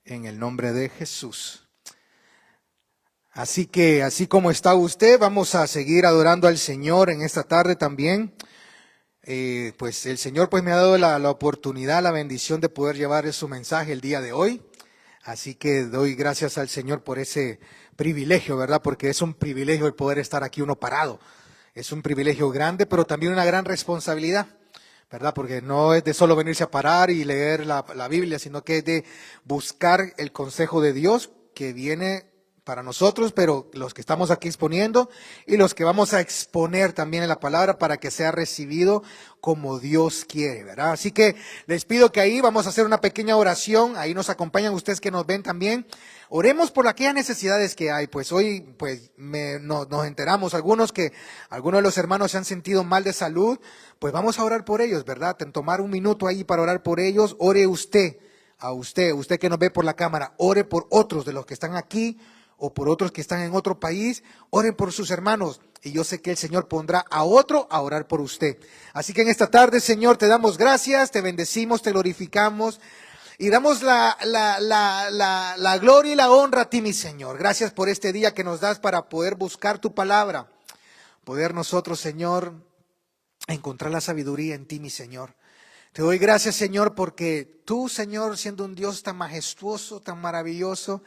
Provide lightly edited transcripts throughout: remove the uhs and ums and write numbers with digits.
en el nombre de Jesús. Así que, así como está usted, vamos a seguir adorando al Señor en esta tarde también. Pues el Señor pues me ha dado la oportunidad, la bendición de poder llevar su mensaje el día de hoy. Así que doy gracias al Señor por ese privilegio, ¿verdad? Porque es un privilegio el poder estar aquí uno parado. Es un privilegio grande, pero también una gran responsabilidad, ¿verdad? Porque no es de solo venirse a parar y leer la Biblia, sino que es de buscar el consejo de Dios que viene para nosotros, pero los que estamos aquí exponiendo y los que vamos a exponer también en la palabra para que sea recibido como Dios quiere, ¿verdad? Así que les pido que ahí vamos a hacer una pequeña oración, ahí nos acompañan ustedes que nos ven también. Oremos por aquellas necesidades que hay, pues hoy pues nos enteramos algunos que algunos de los hermanos se han sentido mal de salud, pues vamos a orar por ellos, ¿verdad? Tomar un minuto ahí para orar por ellos. Ore usted, usted que nos ve por la cámara, ore por otros de los que están aquí o por otros que están en otro país, oren por sus hermanos y yo sé que el Señor pondrá a otro a orar por usted. Así que en esta tarde, Señor, te damos gracias, te bendecimos, te glorificamos y damos la gloria y la honra a ti, mi Señor. Gracias por este día que nos das para poder buscar tu palabra, poder nosotros, Señor, encontrar la sabiduría en ti, mi Señor. Te doy gracias, Señor, porque tú, Señor, siendo un Dios tan majestuoso, tan maravilloso,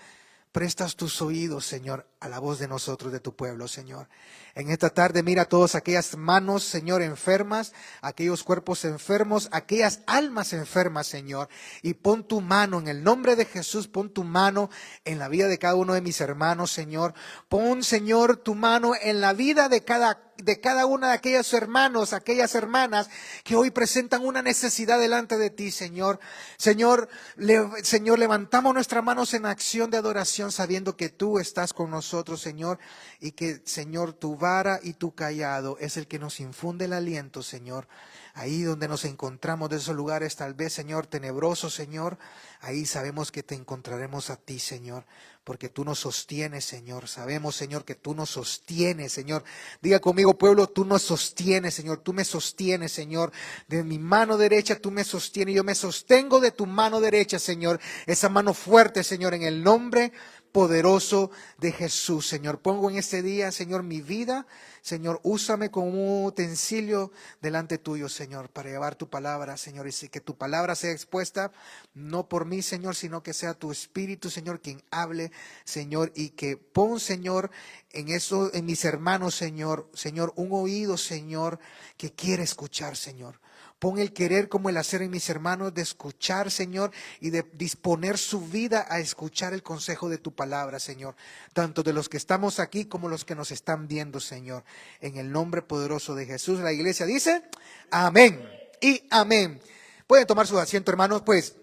prestas tus oídos, Señor, a la voz de nosotros, de tu pueblo, Señor. En esta tarde mira todas aquellas manos, Señor, enfermas, aquellos cuerpos enfermos, aquellas almas enfermas, Señor. Y pon tu mano, en el nombre de Jesús, pon tu mano en la vida de cada uno de mis hermanos, Señor. Pon, Señor, tu mano en la vida de cada una de aquellos hermanos, aquellas hermanas que hoy presentan una necesidad delante de ti, Señor. Señor, levantamos nuestras manos en acción de adoración sabiendo que tú estás con nosotros, Señor, y que, Señor, tu vara y tu callado es el que nos infunde el aliento, Señor. Ahí donde nos encontramos, de esos lugares tal vez, Señor, tenebrosos, Señor, ahí sabemos que te encontraremos a ti, Señor, porque tú nos sostienes, Señor. Sabemos, Señor, que tú nos sostienes, Señor. Diga conmigo, pueblo, tú nos sostienes, Señor. Tú me sostienes, Señor. De mi mano derecha tú me sostienes. Yo me sostengo de tu mano derecha, Señor. Esa mano fuerte, Señor, en el nombre poderoso de Jesús, Señor. Pongo en este día, Señor, mi vida. Señor, úsame como un utensilio delante tuyo, Señor, para llevar tu palabra, Señor, y que tu palabra sea expuesta, no por mí, Señor, sino que sea tu Espíritu, Señor, quien hable, Señor, y que pon, Señor, en mis hermanos, Señor, un oído, Señor, que quiere escuchar, Señor. Pon el querer como el hacer en mis hermanos de escuchar, Señor, y de disponer su vida a escuchar el consejo de tu palabra, Señor. Tanto de los que estamos aquí como los que nos están viendo, Señor. En el nombre poderoso de Jesús, la iglesia dice, amén y amén. Pueden tomar su asiento, hermanos, pues,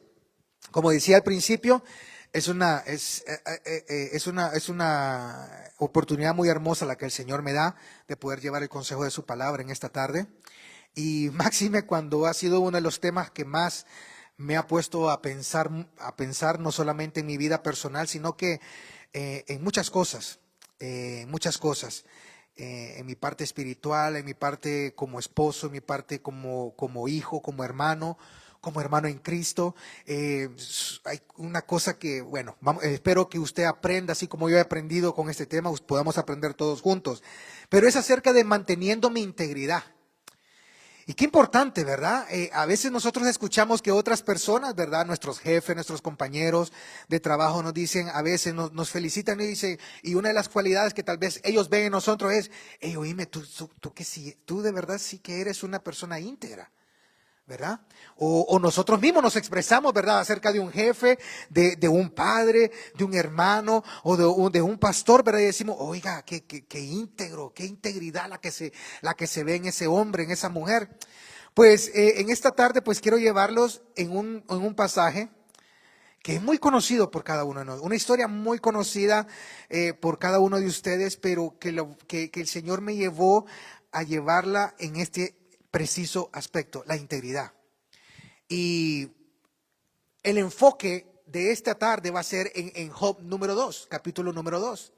como decía al principio, es una oportunidad muy hermosa la que el Señor me da de poder llevar el consejo de su palabra en esta tarde. Y máxime cuando ha sido uno de los temas que más me ha puesto a pensar no solamente en mi vida personal, sino que en muchas cosas, en mi parte espiritual, en mi parte como esposo, en mi parte como hijo, como hermano en Cristo. Hay una cosa que, bueno, espero que usted aprenda, así como yo he aprendido con este tema, podamos aprender todos juntos, pero es acerca de manteniendo mi integridad. Y qué importante, ¿verdad? A veces nosotros escuchamos que otras personas, ¿verdad? Nuestros jefes, nuestros compañeros de trabajo nos dicen, a veces nos felicitan y dicen, y una de las cualidades que tal vez ellos ven en nosotros es, hey, oíme, tú de verdad sí que eres una persona íntegra, ¿verdad? O nosotros mismos nos expresamos, ¿verdad? Acerca de un jefe, de un padre, de un hermano o de un pastor, ¿verdad? Y decimos, oiga, qué íntegro, qué integridad la que se ve en ese hombre, en esa mujer. Pues en esta tarde pues quiero llevarlos en un pasaje que es muy conocido por cada uno de nosotros, una historia muy conocida por cada uno de ustedes, pero que el Señor me llevó a llevarla en este preciso aspecto, la integridad. Y el enfoque de esta tarde va a ser en Job número 2, capítulo número 2.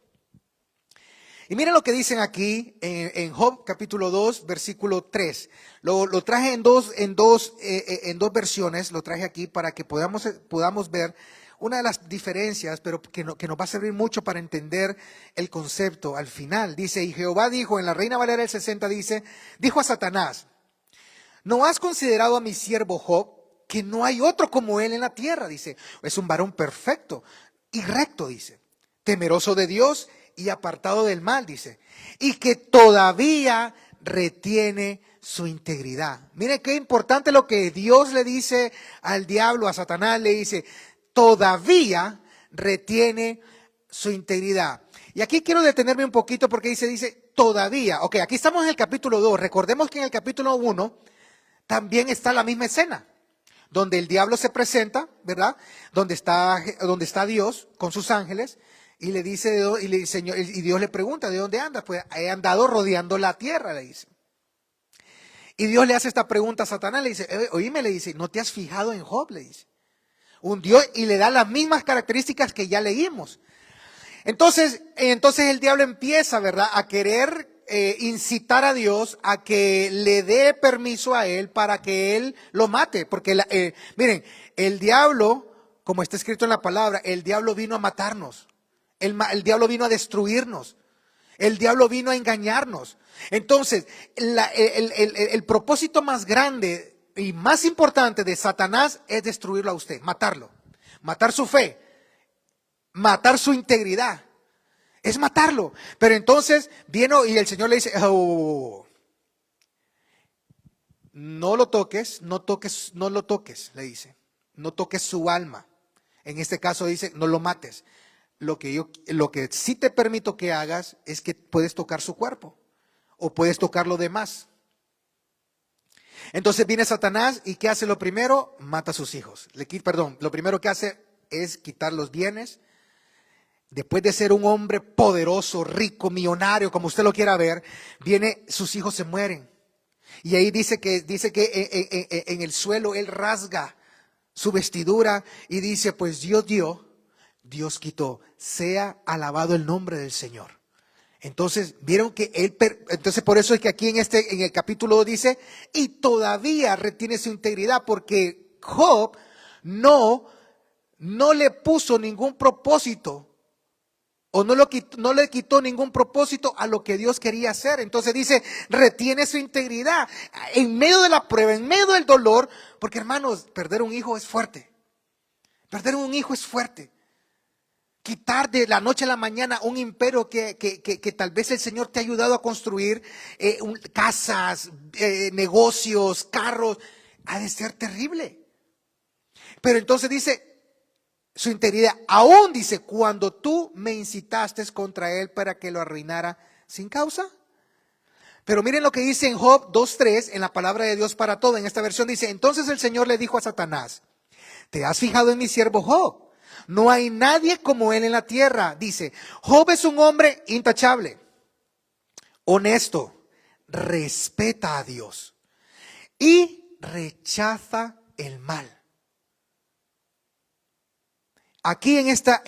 Y miren lo que dicen aquí en Job capítulo 2, versículo 3. Lo traje en dos versiones, lo traje aquí para que podamos ver una de las diferencias, pero que nos va a servir mucho para entender el concepto al final. Dice, y Jehová dijo, en la Reina Valera del 60 dice, dijo a Satanás, ¿no has considerado a mi siervo Job, que no hay otro como él en la tierra? Dice, es un varón perfecto y recto, dice, temeroso de Dios y apartado del mal, dice, y que todavía retiene su integridad. Mire qué importante lo que Dios le dice al diablo, a Satanás, le dice, todavía retiene su integridad. Y aquí quiero detenerme un poquito porque dice, todavía. Ok, aquí estamos en el capítulo 2. Recordemos que en el capítulo 1 también está la misma escena, donde el diablo se presenta, ¿verdad? Donde está Dios con sus ángeles y le dice, Señor, y Dios le pregunta, ¿de dónde andas? Pues he andado rodeando la tierra, le dice. Y Dios le hace esta pregunta a Satanás, le dice, oíme, le dice, ¿no te has fijado en Job? Le dice. Un Dios, y le da las mismas características que ya leímos. Entonces el diablo empieza, ¿verdad?, a querer incitar a Dios a que le dé permiso a él para que él lo mate. Porque, miren, el diablo, como está escrito en la palabra, el diablo vino a matarnos. El diablo vino a destruirnos. El diablo vino a engañarnos. Entonces, el propósito más grande y más importante de Satanás es destruirlo a usted, matarlo, matar su fe, matar su integridad, es matarlo. Pero entonces viene y el Señor le dice, oh, no lo toques, no lo toques, le dice, no toques su alma. En este caso dice, no lo mates. Lo que sí te permito que hagas es que puedes tocar su cuerpo o puedes tocar lo demás. Entonces viene Satanás y ¿qué hace lo primero? Mata a sus hijos. Lo primero que hace es quitar los bienes. Después de ser un hombre poderoso, rico, millonario, como usted lo quiera ver, sus hijos se mueren. Y ahí dice que en el suelo él rasga su vestidura y dice, pues Dios dio, Dios quitó, sea alabado el nombre del Señor. Entonces, vieron que entonces por eso es que aquí en el capítulo 2 dice, y todavía retiene su integridad, porque Job no le puso ningún propósito, o no le quitó ningún propósito a lo que Dios quería hacer. Entonces dice, retiene su integridad en medio de la prueba, en medio del dolor, porque hermanos, perder un hijo es fuerte. Perder un hijo es fuerte. Quitar de la noche a la mañana un imperio que tal vez el Señor te ha ayudado a construir, casas, negocios, carros, ha de ser terrible. Pero entonces dice, su integridad, aún dice, cuando tú me incitaste contra él para que lo arruinara sin causa. Pero miren lo que dice en Job 2:3, en la palabra de Dios para todo. En esta versión dice, entonces el Señor le dijo a Satanás, ¿te has fijado en mi siervo Job? No hay nadie como él en la tierra. Dice, Job es un hombre intachable, honesto, respeta a Dios y rechaza el mal. Aquí en esta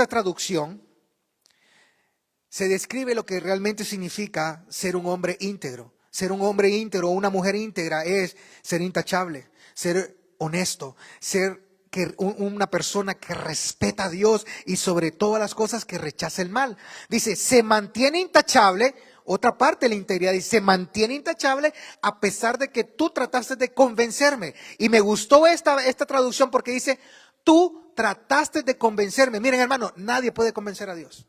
traducción se describe lo que realmente significa ser un hombre íntegro. Ser un hombre íntegro o una mujer íntegra es ser intachable, ser honesto, ser una persona que respeta a Dios y sobre todas las cosas que rechaza el mal. Dice, se mantiene intachable. Otra parte de la integridad dice, se mantiene intachable a pesar de que tú trataste de convencerme. Y me gustó esta traducción porque dice, tú trataste de convencerme. Miren, hermano, nadie puede convencer a Dios.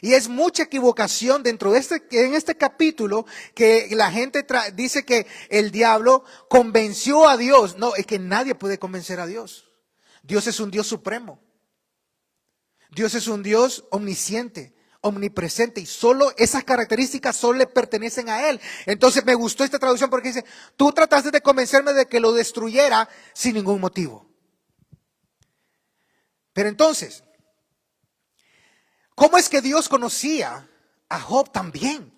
Y es mucha equivocación dentro de en este capítulo que la gente dice que el diablo convenció a Dios. No, es que nadie puede convencer a Dios. Dios es un Dios supremo. Dios es un Dios omnisciente, omnipresente, y solo esas características solo le pertenecen a Él. Entonces me gustó esta traducción porque dice, tú trataste de convencerme de que lo destruyera sin ningún motivo. Pero entonces, ¿cómo es que Dios conocía a Job también?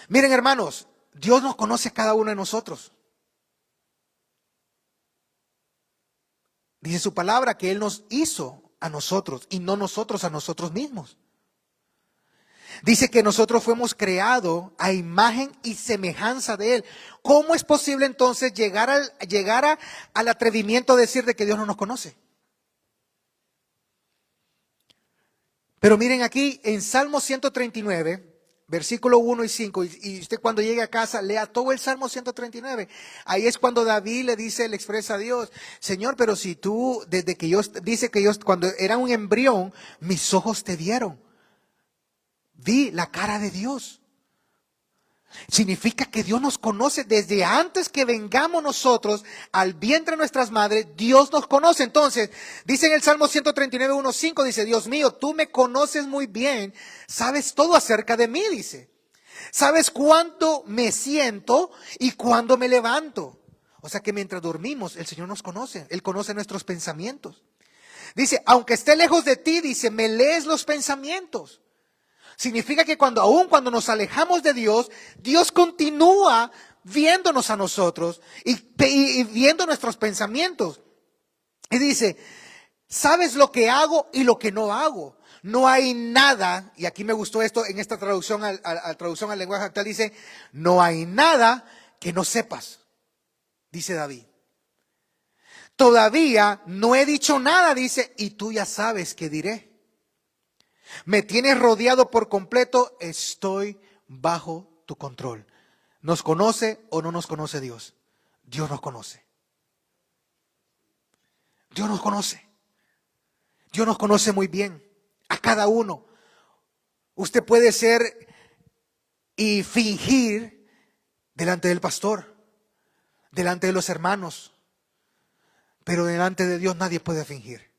Miren, hermanos, Dios nos conoce a cada uno de nosotros. Dice su palabra que Él nos hizo a nosotros y no nosotros a nosotros mismos. Dice que nosotros fuimos creados a imagen y semejanza de Él. ¿Cómo es posible entonces llegar al atrevimiento de decir de que Dios no nos conoce? Pero miren aquí en Salmo 139, versículo 1 y 5, y usted cuando llegue a casa lea todo el Salmo 139. Ahí es cuando David le expresa a Dios: Señor, pero si tú, desde que dice que yo, cuando era un embrión, mis ojos te vieron. Vi la cara de Dios. Significa que Dios nos conoce desde antes que vengamos nosotros al vientre de nuestras madres. Dios nos conoce. Entonces, dice en el Salmo 139, 1:5, dice: Dios mío, tú me conoces muy bien, sabes todo acerca de mí, dice. Sabes cuándo me siento y cuándo me levanto. O sea que mientras dormimos, el Señor nos conoce. Él conoce nuestros pensamientos. Dice: aunque esté lejos de ti, dice, me lees los pensamientos. Significa que aun cuando nos alejamos de Dios, Dios continúa viéndonos a nosotros y viendo nuestros pensamientos. Y dice: sabes lo que hago y lo que no hago. No hay nada, y aquí me gustó esto en esta traducción, traducción al lenguaje actual, dice: no hay nada que no sepas, dice David. Todavía no he dicho nada, dice, y tú ya sabes qué diré. Me tienes rodeado por completo, estoy bajo tu control. ¿Nos conoce o no nos conoce Dios? Dios nos conoce. Dios nos conoce. Dios nos conoce muy bien, a cada uno. Usted puede ser y fingir delante del pastor, delante de los hermanos, pero delante de Dios nadie puede fingir,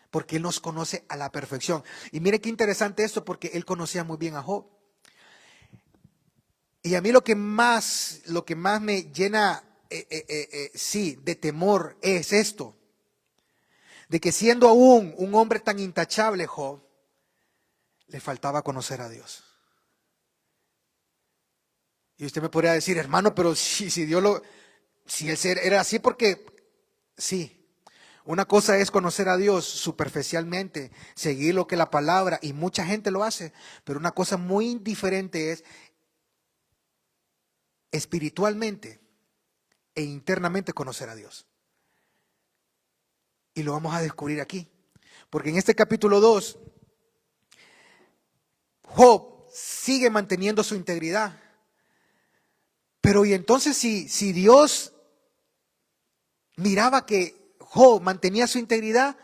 porque Él nos conoce a la perfección. Y mire qué interesante esto, porque Él conocía muy bien a Job. Y a mí lo que más me llena de temor es esto, de que siendo aún un hombre tan intachable, Job, le faltaba conocer a Dios. Y usted me podría decir: hermano, pero si él era así, porque sí. Una cosa es conocer a Dios superficialmente, seguir lo que la palabra, y mucha gente lo hace, pero una cosa muy diferente es espiritualmente e internamente conocer a Dios. Y lo vamos a descubrir aquí, porque en este capítulo 2, Job sigue manteniendo su integridad. Pero y entonces si Dios miraba que Job mantenía su integridad,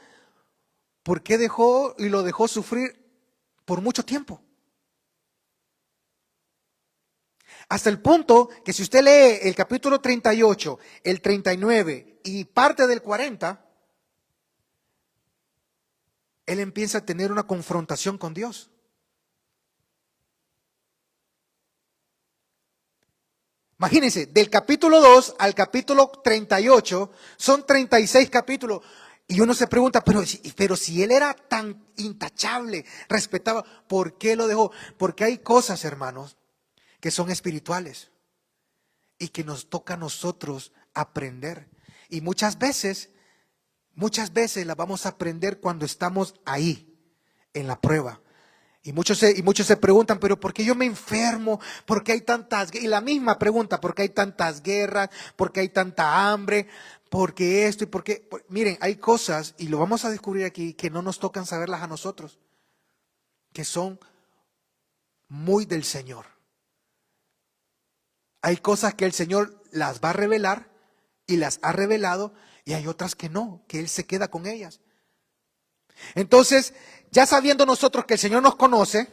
¿por qué lo dejó sufrir por mucho tiempo? Hasta el punto que si usted lee el capítulo 38, el 39 y parte del 40, él empieza a tener una confrontación con Dios. Imagínense, del capítulo 2 al capítulo 38 son 36 capítulos. Y uno se pregunta, pero si él era tan intachable, respetaba, ¿por qué lo dejó? Porque hay cosas, hermanos, que son espirituales y que nos toca a nosotros aprender. Y muchas veces las vamos a aprender cuando estamos ahí, en la prueba. Y muchos se preguntan, pero ¿por qué yo me enfermo? ¿Por qué hay tantas? Y la misma pregunta: ¿por qué hay tantas guerras? ¿Por qué hay tanta hambre? ¿Por qué esto? ¿Y por qué? Miren, hay cosas, y lo vamos a descubrir aquí, que no nos tocan saberlas a nosotros, que son muy del Señor. Hay cosas que el Señor las va a revelar y las ha revelado, y hay otras que no, que Él se queda con ellas. Entonces, ya sabiendo nosotros que el Señor nos conoce,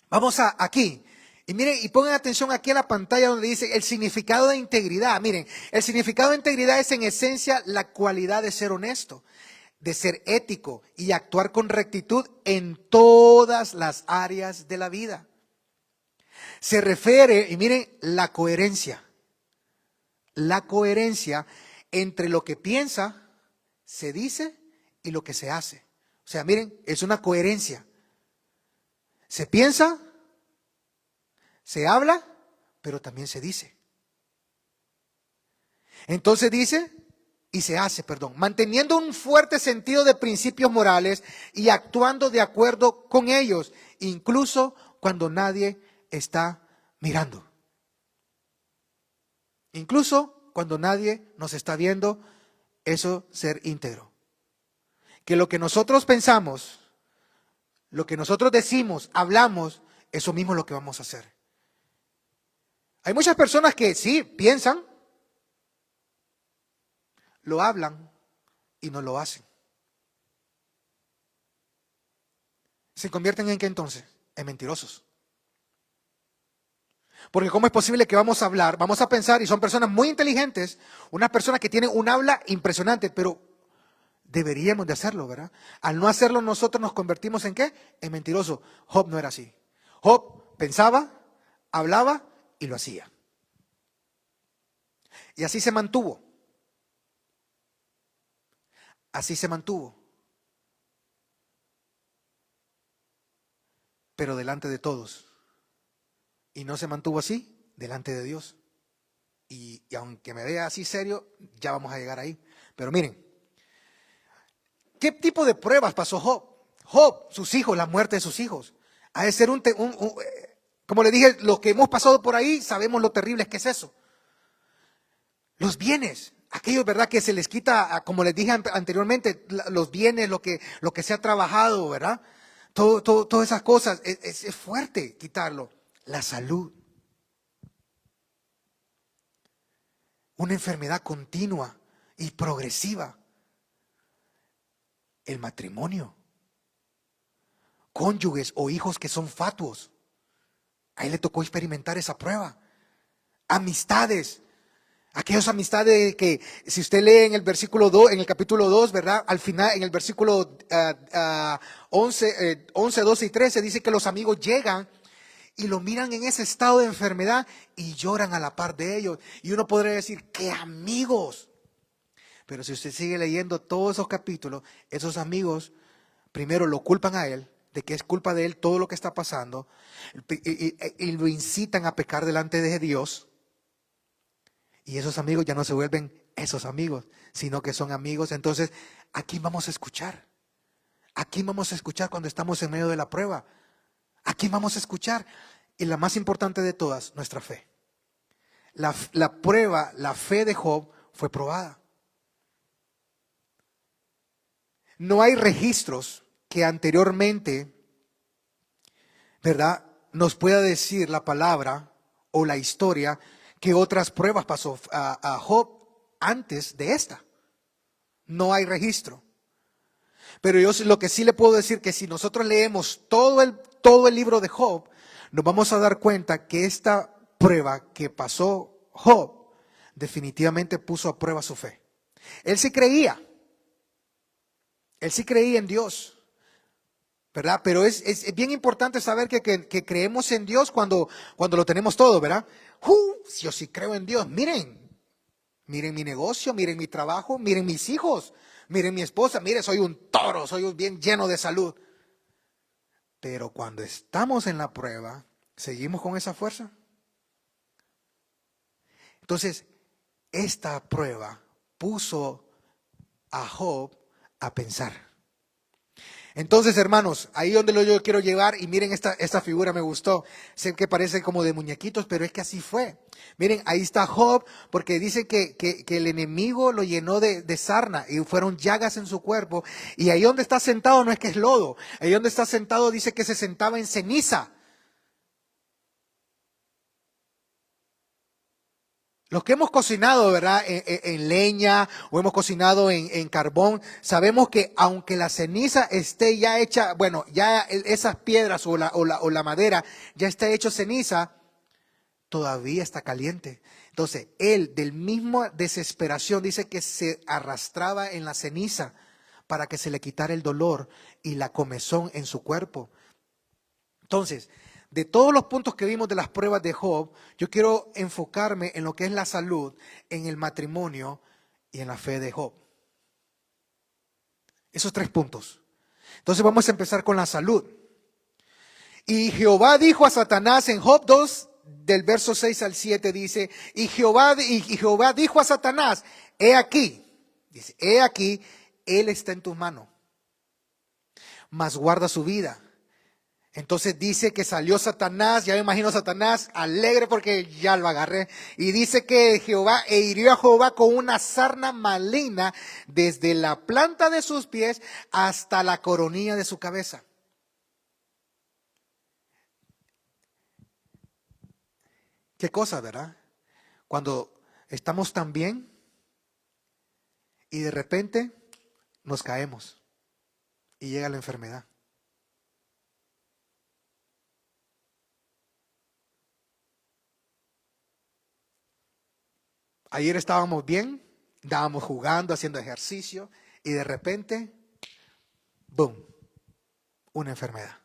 vamos aquí. Y miren, y pongan atención aquí a la pantalla donde dice el significado de integridad. Miren, el significado de integridad es en esencia la cualidad de ser honesto, de ser ético y actuar con rectitud en todas las áreas de la vida. Se refiere, y miren, la coherencia entre lo que piensa, se dice y lo que se hace. O sea, miren, es una coherencia. Se piensa, se habla, pero también se dice. Entonces dice y se hace, manteniendo un fuerte sentido de principios morales y actuando de acuerdo con ellos, incluso cuando nadie está mirando. Incluso cuando nadie nos está viendo, eso ser íntegro. Que lo que nosotros pensamos, lo que nosotros decimos, hablamos, eso mismo es lo que vamos a hacer. Hay muchas personas que sí, piensan, lo hablan y no lo hacen. ¿Se convierten en qué entonces? En mentirosos. Porque ¿cómo es posible que vamos a hablar, vamos a pensar, y son personas muy inteligentes, unas personas que tienen un habla impresionante, pero deberíamos de hacerlo, ¿verdad? Al no hacerlo nosotros nos convertimos ¿en qué? En mentirosos. Job no era así. Job pensaba, hablaba y lo hacía. Y así se mantuvo. Así se mantuvo. Pero delante de todos. Y no se mantuvo así delante de Dios. Y aunque me vea así serio, ya vamos a llegar ahí. Pero miren, ¿qué tipo de pruebas pasó Job? Job, sus hijos, la muerte de sus hijos. Ha de ser como le dije, los que hemos pasado por ahí sabemos lo terrible que es eso. Los bienes, aquellos, ¿verdad? Que se les quita, como les dije anteriormente, los bienes, lo que se ha trabajado, ¿verdad? Todas esas cosas, es fuerte quitarlo. La salud. Una enfermedad continua y progresiva. El matrimonio. Cónyuges o hijos que son fatuos. A él le tocó experimentar esa prueba. Amistades. Aquellas amistades que, si usted lee en el versículo 2, en el capítulo 2, ¿verdad? Al final, en el versículo 11, 12 y 13, dice que los amigos llegan y lo miran en ese estado de enfermedad y lloran a la par de ellos. Y uno podría decir, ¡qué amigos! Pero si usted sigue leyendo todos esos capítulos, esos amigos primero lo culpan a él, de que es culpa de él todo lo que está pasando, y lo incitan a pecar delante de Dios. Y esos amigos ya no se vuelven esos amigos, sino que son amigos. Entonces, ¿a quién vamos a escuchar? ¿A quién vamos a escuchar cuando estamos en medio de la prueba? ¿A quién vamos a escuchar? Y la más importante de todas, nuestra fe. La prueba, la fe de Job fue probada. No hay registros que anteriormente, ¿verdad?, nos pueda decir la palabra o la historia que otras pruebas pasó a Job antes de esta. No hay registro. Pero yo lo que sí le puedo decir que si nosotros leemos todo el libro de Job, nos vamos a dar cuenta que esta prueba que pasó Job definitivamente puso a prueba su fe. Él sí creía en Dios, ¿verdad? Pero es bien importante saber que creemos en Dios cuando lo tenemos todo, ¿verdad? Yo sí creo en Dios. Miren mi negocio, miren mi trabajo, miren mis hijos, miren mi esposa, miren, soy un toro, soy un bien lleno de salud. Pero cuando estamos en la prueba, ¿seguimos con esa fuerza? Entonces, esta prueba puso a Job a pensar. Entonces, hermanos, ahí donde yo quiero llevar, y miren esta figura me gustó, sé que parece como de muñequitos, pero es que así fue. Miren, ahí está Job, porque dice que el enemigo lo llenó de sarna y fueron llagas en su cuerpo, y ahí donde está sentado no es que es lodo, ahí donde está sentado dice que se sentaba en ceniza. Los que hemos cocinado, ¿verdad?, en leña o hemos cocinado en carbón, sabemos que aunque la ceniza esté ya hecha, bueno, ya esas piedras o la madera ya está hecho ceniza, todavía está caliente. Entonces, él, del mismo desesperación, dice que se arrastraba en la ceniza para que se le quitara el dolor y la comezón en su cuerpo. Entonces, de todos los puntos que vimos de las pruebas de Job, yo quiero enfocarme en lo que es la salud, en el matrimonio y en la fe de Job. Esos 3 puntos. Entonces vamos a empezar con la salud. Y Jehová dijo a Satanás en Job 2, del verso 6 al 7, dice, y Jehová dijo a Satanás, he aquí, dice, he aquí, él está en tus manos, mas guarda su vida. Entonces dice que salió Satanás, ya me imagino Satanás alegre porque ya lo agarré. Y dice que Jehová hirió a Jehová con una sarna maligna desde la planta de sus pies hasta la coronilla de su cabeza. Qué cosa, ¿verdad? Cuando estamos tan bien y de repente nos caemos y llega la enfermedad. Ayer estábamos bien, estábamos jugando, haciendo ejercicio y de repente, ¡boom!, una enfermedad.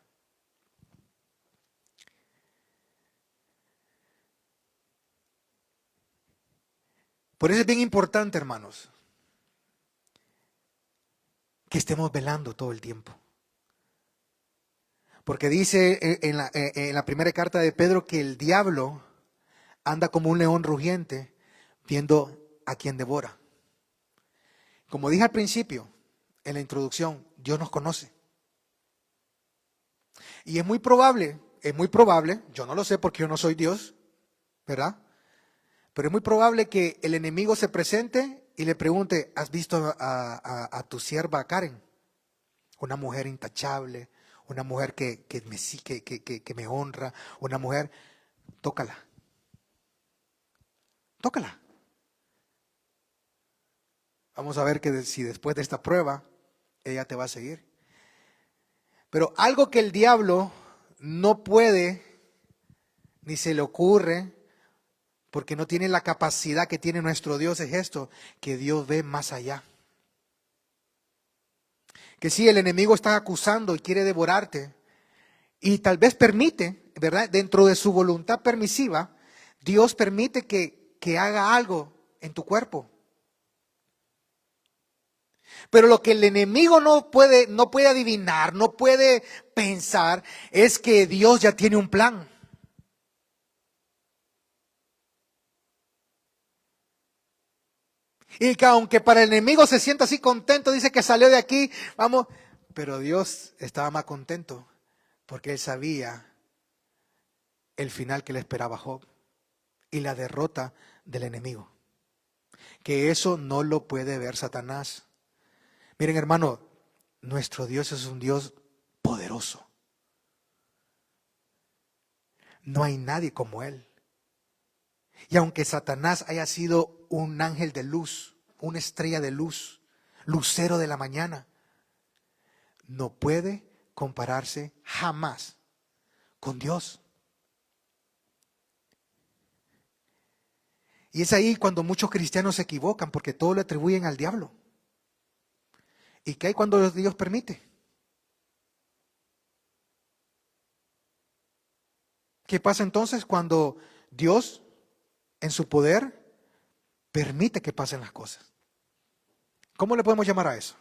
Por eso es bien importante, hermanos, que estemos velando todo el tiempo. Porque dice en la primera carta de Pedro que el diablo anda como un león rugiente viendo a quien devora. Como dije al principio, en la introducción, Dios nos conoce. Y es muy probable, yo no lo sé porque yo no soy Dios, ¿verdad? Pero es muy probable que el enemigo se presente y le pregunte, ¿has visto a tu sierva Karen? Una mujer intachable, una mujer que me honra, una mujer, tócala. Tócala. Vamos a ver si después de esta prueba ella te va a seguir. Pero algo que el diablo no puede, ni se le ocurre, porque no tiene la capacidad que tiene nuestro Dios, es esto, que Dios ve más allá. Que si el enemigo está acusando y quiere devorarte, y tal vez permite, ¿verdad? Dentro de su voluntad permisiva, Dios permite que haga algo en tu cuerpo. Pero lo que el enemigo no puede adivinar, no puede pensar, es que Dios ya tiene un plan. Y que aunque para el enemigo se sienta así contento, dice que salió de aquí, vamos, pero Dios estaba más contento porque él sabía el final que le esperaba a Job y la derrota del enemigo. Que eso no lo puede ver Satanás. Miren, hermano, nuestro Dios es un Dios poderoso. No hay nadie como él. Y aunque Satanás haya sido un ángel de luz, una estrella de luz, lucero de la mañana, no puede compararse jamás con Dios. Y es ahí cuando muchos cristianos se equivocan porque todo lo atribuyen al diablo. ¿Y qué hay cuando Dios permite? ¿Qué pasa entonces cuando Dios, en su poder, permite que pasen las cosas? ¿Cómo le podemos llamar a eso?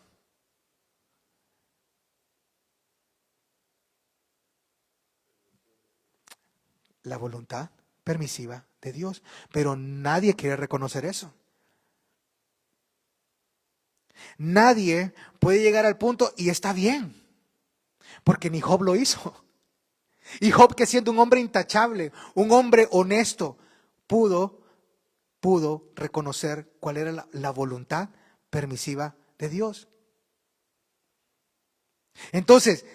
La voluntad permisiva de Dios. Pero nadie quiere reconocer eso. Nadie puede llegar al punto, y está bien, porque ni Job lo hizo. Y Job, que siendo un hombre intachable, un hombre honesto, pudo reconocer cuál era la voluntad permisiva de Dios. Entonces,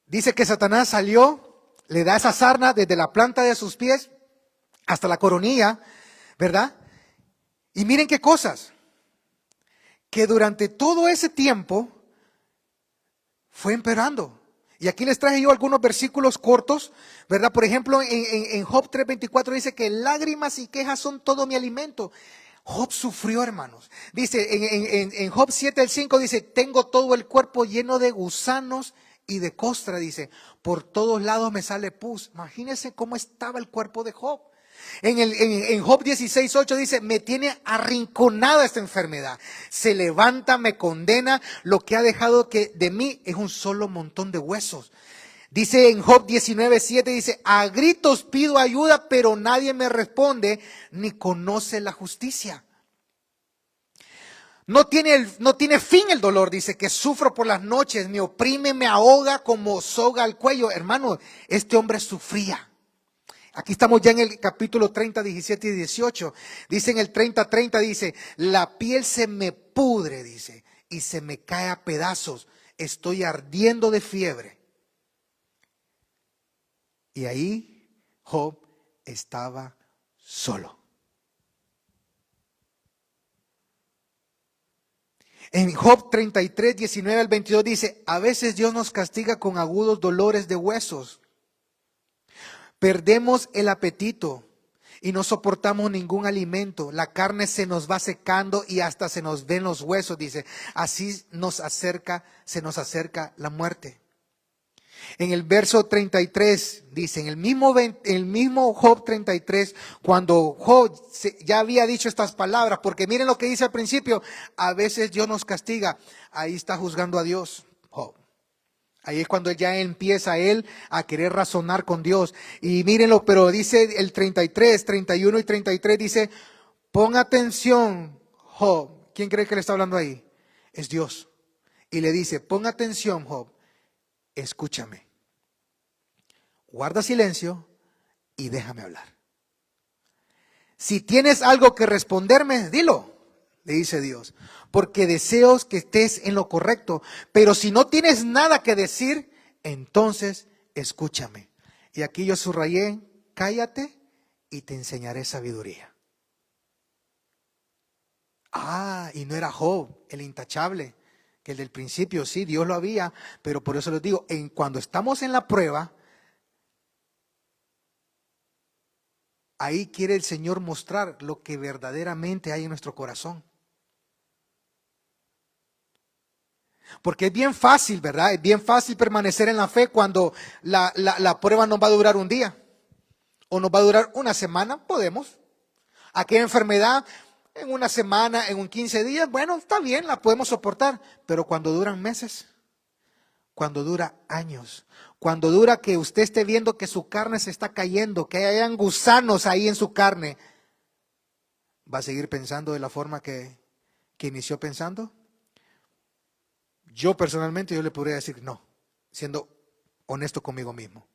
dice que Satanás salió, le da esa sarna desde la planta de sus pies hasta la coronilla, ¿verdad? Y miren qué cosas, que durante todo ese tiempo fue empeorando. Y aquí les traje yo algunos versículos cortos, ¿verdad? Por ejemplo, en Job 3:24 dice que lágrimas y quejas son todo mi alimento. Job sufrió, hermanos. Dice en Job 7:5 dice, tengo todo el cuerpo lleno de gusanos y de costra, dice, por todos lados me sale pus. Imagínense cómo estaba el cuerpo de Job. En Job 16:8 dice, me tiene arrinconada esta enfermedad. Se levanta, me condena, lo que ha dejado que de mí es un solo montón de huesos. Dice en Job 19:7, dice, a gritos pido ayuda, pero nadie me responde, ni conoce la justicia. No tiene fin el dolor, dice, que sufro por las noches, me oprime, me ahoga como soga al cuello. Hermano, este hombre sufría. Aquí estamos ya en el capítulo 30, 17 y 18. Dice en el 30, dice, la piel se me pudre, dice, y se me cae a pedazos. Estoy ardiendo de fiebre. Y ahí Job estaba solo. En Job 33, 19 al 22 dice, a veces Dios nos castiga con agudos dolores de huesos. Perdemos el apetito y no soportamos ningún alimento. La carne se nos va secando y hasta se nos ven los huesos, dice. Así se nos acerca la muerte. En el verso 33 dice, en el mismo Job 33, cuando Job ya había dicho estas palabras, porque miren lo que dice al principio, a veces Dios nos castiga, ahí está juzgando a Dios, Job. Ahí es cuando ya empieza él a querer razonar con Dios. Y mírenlo, pero dice el 33, 31 y 33, dice, pon atención, Job. ¿Quién cree que le está hablando ahí? Es Dios. Y le dice, pon atención, Job, escúchame. Guarda silencio y déjame hablar. Si tienes algo que responderme, dilo, le dice Dios, porque deseo que estés en lo correcto. Pero si no tienes nada que decir, entonces escúchame. Y aquí yo subrayé, cállate y te enseñaré sabiduría. Y no era Job, el intachable, que el del principio sí, Dios lo había, pero por eso les digo, cuando estamos en la prueba, ahí quiere el Señor mostrar lo que verdaderamente hay en nuestro corazón. Porque es bien fácil, ¿verdad? Es bien fácil permanecer en la fe cuando la prueba nos va a durar un día o nos va a durar una semana, podemos. Aquella enfermedad en una semana, en un 15 días, bueno, está bien, la podemos soportar. Pero cuando duran meses, cuando dura años, cuando dura que usted esté viendo que su carne se está cayendo, que hayan gusanos ahí en su carne, ¿va a seguir pensando de la forma que inició pensando? Yo personalmente, yo le podría decir no, siendo honesto conmigo mismo.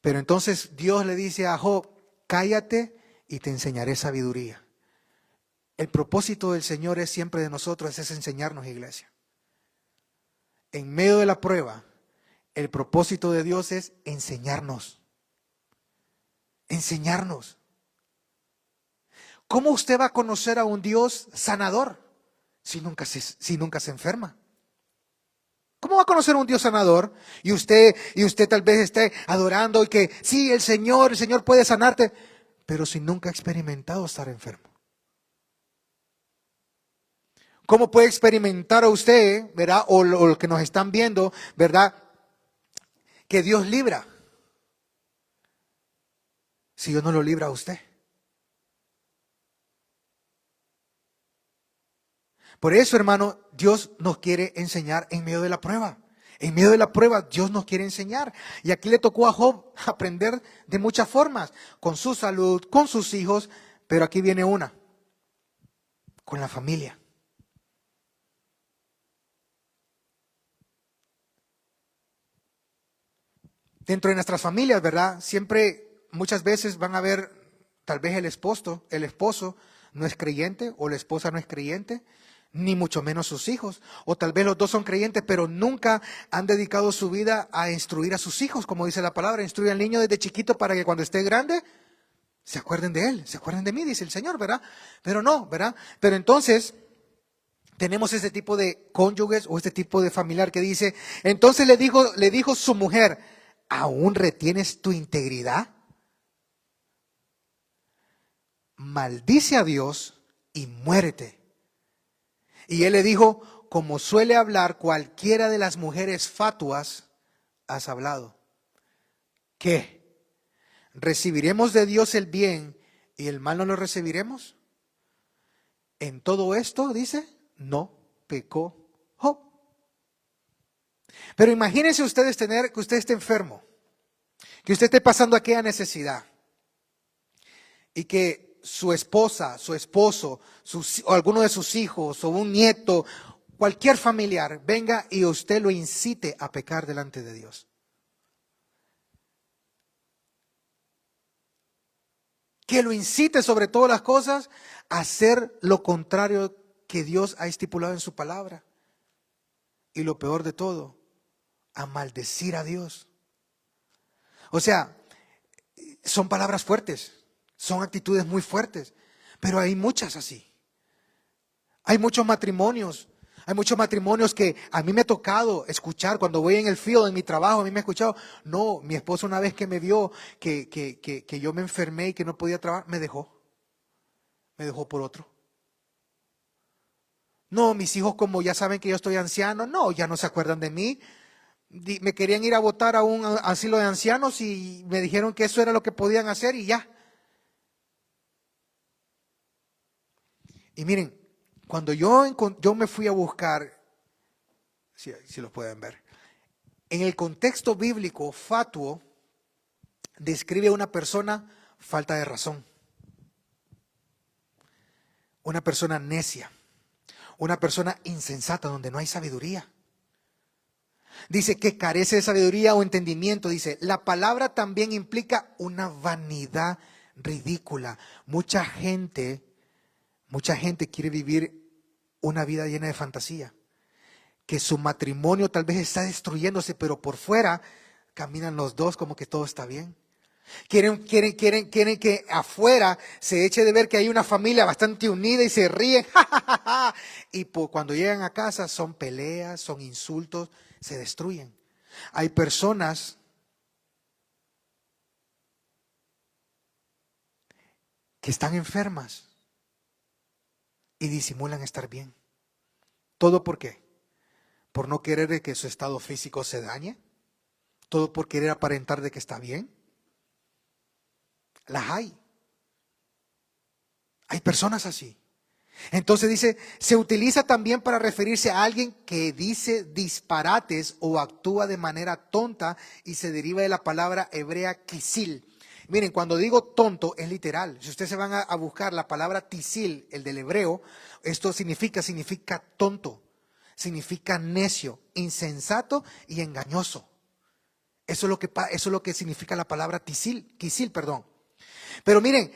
Pero entonces Dios le dice a Job, cállate y te enseñaré sabiduría. El propósito del Señor es siempre de nosotros, es enseñarnos, iglesia. En medio de la prueba, el propósito de Dios es enseñarnos. Enseñarnos. ¿Cómo usted va a conocer a un Dios sanador si nunca se enferma? ¿Cómo va a conocer a un Dios sanador? Y usted tal vez esté adorando y que sí, el Señor puede sanarte, pero si nunca ha experimentado estar enfermo. ¿Cómo puede experimentar a usted, verdad, o lo que nos están viendo, verdad, que Dios libra, si Dios no lo libra a usted? Por eso, hermano, Dios nos quiere enseñar en medio de la prueba. En medio de la prueba, Dios nos quiere enseñar. Y aquí le tocó a Job aprender de muchas formas, con su salud, con sus hijos, pero aquí viene una, con la familia. Dentro de nuestras familias, ¿verdad? Siempre, muchas veces van a ver, tal vez el esposo no es creyente o la esposa no es creyente, ni mucho menos sus hijos. O tal vez los dos son creyentes, pero nunca han dedicado su vida a instruir a sus hijos, como dice la palabra, instruir al niño desde chiquito para que cuando esté grande se acuerden de él, se acuerden de mí, dice el Señor, ¿verdad? Pero no, ¿verdad? Pero entonces tenemos este tipo de cónyuges o este tipo de familiar que dice, entonces le dijo su mujer, ¿aún retienes tu integridad? Maldice a Dios y muérete. Y él le dijo, como suele hablar cualquiera de las mujeres fatuas, has hablado. ¿Qué? ¿Recibiremos de Dios el bien y el mal no lo recibiremos? En todo esto, dice, no pecó Job. Pero imagínense ustedes que usted esté enfermo, que usted esté pasando aquella necesidad y que su esposa, su esposo, o alguno de sus hijos o un nieto, cualquier familiar, venga y usted lo incite a pecar delante de Dios. Que lo incite sobre todas las cosas a hacer lo contrario que Dios ha estipulado en su palabra. Y lo peor de todo, a maldecir a Dios. O sea, son palabras fuertes, son actitudes muy fuertes, pero hay muchas así. Hay muchos matrimonios que a mí me ha tocado escuchar cuando voy en el field, en mi trabajo, a mí me ha escuchado. No, mi esposa una vez que me vio que yo me enfermé y que no podía trabajar, me dejó por otro. No, mis hijos como ya saben que yo estoy anciano, no, ya no se acuerdan de mí. Me querían ir a votar a un asilo de ancianos y me dijeron que eso era lo que podían hacer y ya. Y miren, cuando yo me fui a buscar, si lo pueden ver, en el contexto bíblico, fatuo describe a una persona falta de razón, una persona necia, una persona insensata donde no hay sabiduría. Dice que carece de sabiduría o entendimiento. Dice, la palabra también implica una vanidad ridícula. Mucha gente quiere vivir una vida llena de fantasía. Que su matrimonio tal vez está destruyéndose, pero por fuera caminan los dos como que todo está bien. Quieren que afuera se eche de ver que hay una familia bastante unida y se ríen. Y cuando llegan a casa son peleas, son insultos, se destruyen. Hay personas que están enfermas y disimulan estar bien. ¿Todo por qué? Por no querer que su estado físico se dañe. Todo por querer aparentar de que está bien. Las hay. Hay personas así. Entonces dice, se utiliza también para referirse a alguien que dice disparates o actúa de manera tonta y se deriva de la palabra hebrea kisil. Miren, cuando digo tonto es literal. Si ustedes se van a buscar la palabra tisil, el del hebreo, esto significa tonto, significa necio, insensato y engañoso. Eso es lo que significa la palabra kisil, perdón. Pero miren,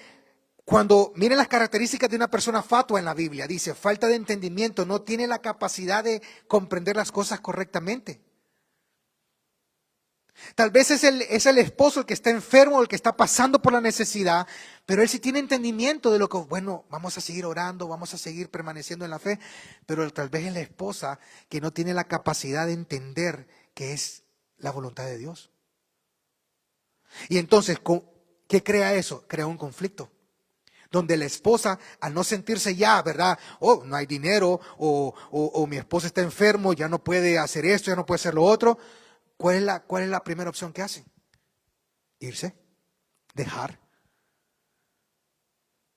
miren las características de una persona fatua en la Biblia, dice, falta de entendimiento, no tiene la capacidad de comprender las cosas correctamente. Tal vez es el esposo el que está enfermo, el que está pasando por la necesidad, pero él sí tiene entendimiento de lo que, bueno, vamos a seguir orando, vamos a seguir permaneciendo en la fe, pero tal vez es la esposa que no tiene la capacidad de entender que es la voluntad de Dios. Y entonces, ¿qué crea eso? Crea un conflicto. Donde la esposa, al no sentirse ya, ¿verdad? Oh, no hay dinero, o mi esposo está enfermo, ya no puede hacer esto, ya no puede hacer lo otro. ¿Cuál es la primera opción que hacen? Irse, dejar.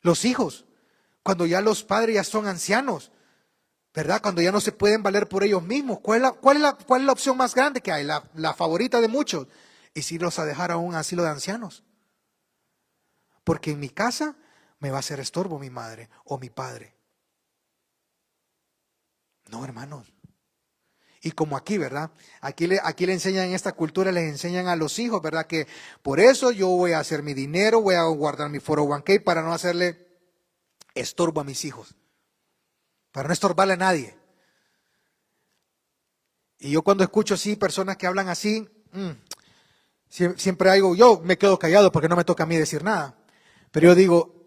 Los hijos, cuando ya los padres ya son ancianos, ¿verdad? Cuando ya no se pueden valer por ellos mismos. ¿Cuál es la opción más grande que hay? La favorita de muchos. Es irlos a dejar a un asilo de ancianos. Porque en mi casa me va a hacer estorbo mi madre o mi padre. No, hermanos. Y como aquí, ¿verdad? Aquí le enseñan, en esta cultura les enseñan a los hijos, ¿verdad? Que por eso yo voy a hacer mi dinero, voy a guardar mi 401k para no hacerle estorbo a mis hijos. Para no estorbarle a nadie. Y yo cuando escucho así, personas que hablan así, siempre yo me quedo callado porque no me toca a mí decir nada. Pero yo digo,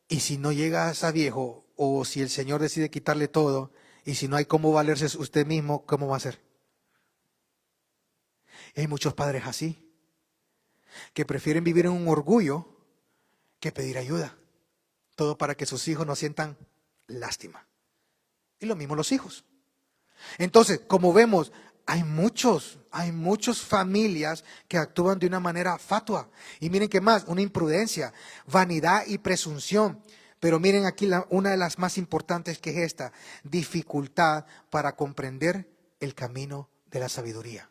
¿y si no llegas a viejo? O si el Señor decide quitarle todo, y si no hay cómo valerse usted mismo, ¿cómo va a ser? Y hay muchos padres así, que prefieren vivir en un orgullo que pedir ayuda. Todo para que sus hijos no sientan lástima. Y lo mismo los hijos. Entonces, como vemos, hay muchas familias que actúan de una manera fatua. Y miren qué más, una imprudencia, vanidad y presunción. Pero miren aquí una de las más importantes, que es esta: dificultad para comprender el camino de la sabiduría.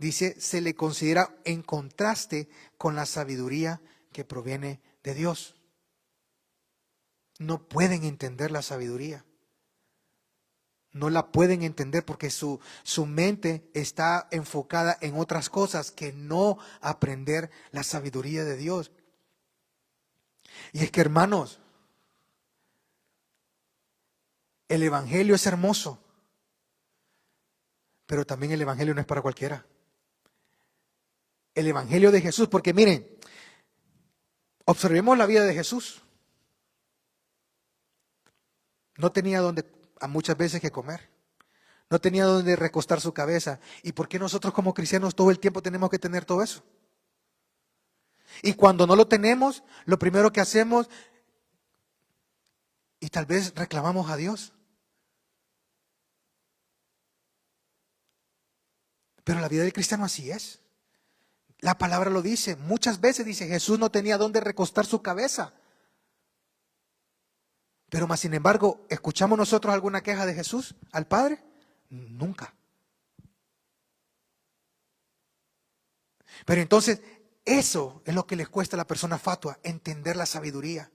dice, se le considera en contraste con la sabiduría que proviene de Dios. No pueden entender la sabiduría. No la pueden entender porque su mente está enfocada en otras cosas que no aprender la sabiduría de Dios. Y es que, hermanos, el evangelio es hermoso, pero también el evangelio no es para cualquiera. El evangelio de Jesús, porque miren, observemos la vida de Jesús. No tenía a muchas veces que comer. No tenía donde recostar su cabeza. ¿Y por qué nosotros como cristianos todo el tiempo tenemos que tener todo eso? Y cuando no lo tenemos, lo primero que hacemos, y tal vez reclamamos a Dios. Pero la vida del cristiano así es. La palabra lo dice. Muchas veces dice, Jesús no tenía donde recostar su cabeza. Pero más sin embargo, ¿escuchamos nosotros alguna queja de Jesús al Padre? Nunca. Pero entonces, eso es lo que les cuesta a la persona fatua, entender la sabiduría.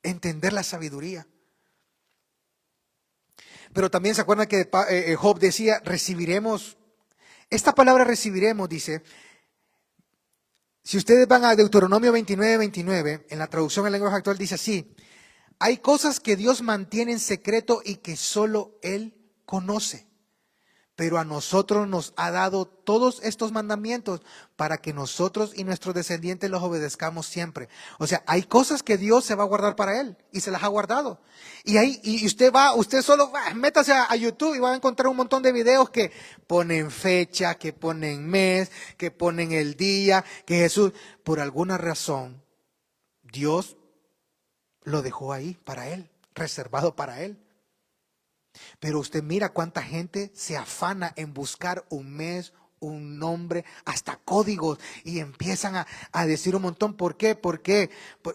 Entender la sabiduría. Pero también se acuerdan que Job decía, recibiremos. Esta palabra recibiremos, dice, si ustedes van a Deuteronomio 29, en la traducción en lenguaje actual dice así, hay cosas que Dios mantiene en secreto y que solo Él conoce. Pero a nosotros nos ha dado todos estos mandamientos para que nosotros y nuestros descendientes los obedezcamos siempre. O sea, hay cosas que Dios se va a guardar para Él y se las ha guardado. Y usted solo métase a YouTube y va a encontrar un montón de videos que ponen fecha, que ponen mes, que ponen el día, que Jesús, por alguna razón, Dios lo dejó ahí para Él, reservado para Él. Pero usted mira cuánta gente se afana en buscar un mes, un nombre, hasta códigos y empiezan a decir un montón. ¿Por qué?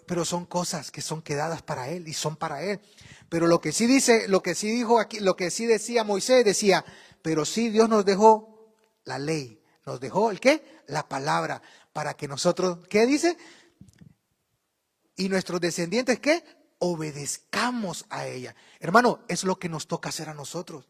Pero son cosas que son quedadas para Él y son para Él. Pero lo que sí dice, lo que sí dijo aquí, lo que sí decía Moisés, decía, pero sí Dios nos dejó la ley, nos dejó ¿el qué? La palabra, para que nosotros, ¿qué dice? Y nuestros descendientes, ¿qué? Obedezcamos a ella. Hermano, es lo que nos toca hacer a nosotros.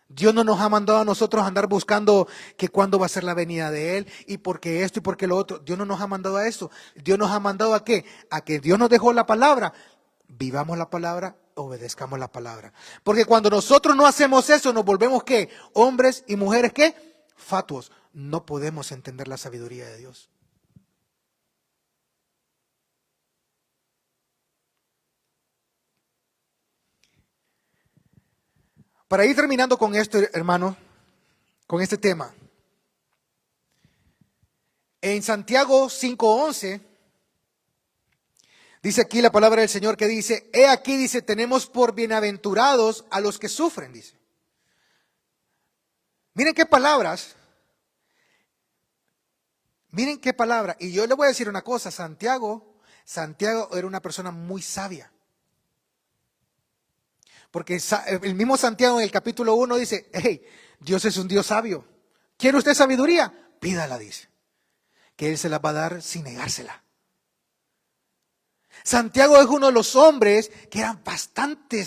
Dios no nos ha mandado a nosotros a andar buscando que cuándo va a ser la venida de Él y por qué esto y por qué lo otro. Dios no nos ha mandado a eso. Dios nos ha mandado ¿a qué? A que Dios nos dejó la palabra. Vivamos la palabra, obedezcamos la palabra. Porque cuando nosotros no hacemos eso, nos volvemos ¿qué? Hombres y mujeres ¿qué? Fatuos. No podemos entender la sabiduría de Dios. Para ir terminando con esto, hermano, con este tema. En Santiago 5:11, dice aquí la palabra del Señor que dice, he aquí, dice, tenemos por bienaventurados a los que sufren, dice. Miren qué palabras. Miren qué palabra. Y yo le voy a decir una cosa, Santiago era una persona muy sabia. Porque el mismo Santiago en el capítulo 1 dice, hey, Dios es un Dios sabio. ¿Quiere usted sabiduría? Pídala, dice. Que Él se la va a dar sin negársela. Santiago es uno de los hombres que eran bastante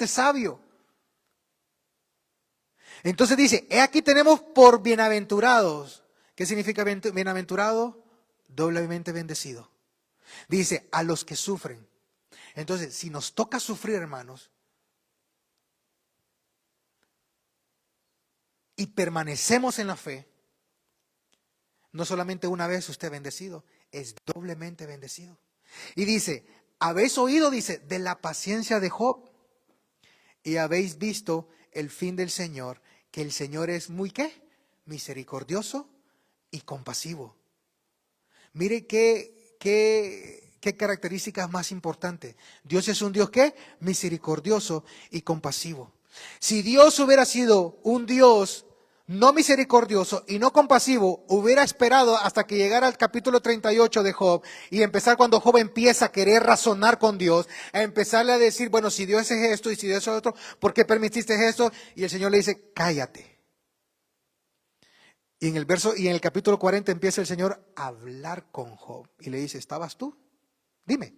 sabio. Entonces dice, aquí tenemos por bienaventurados. ¿Qué significa bienaventurado? Doblemente bendecido. Dice, a los que sufren. Entonces, si nos toca sufrir, hermanos, y permanecemos en la fe, no solamente una vez usted bendecido, es doblemente bendecido. Y dice, habéis oído, dice, de la paciencia de Job y habéis visto el fin del Señor, que el Señor es muy ¿qué? Misericordioso y compasivo. Mire qué características más importantes. Dios es un Dios ¿qué? Misericordioso y compasivo. Si Dios hubiera sido un Dios no misericordioso y no compasivo, hubiera esperado hasta que llegara al capítulo 38 de Job y empezar cuando Job empieza a querer razonar con Dios, a empezarle a decir, bueno, si Dios es esto y si Dios es otro, ¿por qué permitiste esto? Y el Señor le dice, cállate. Y en el capítulo 40 empieza el Señor a hablar con Job y le dice, ¿estabas tú? Dime.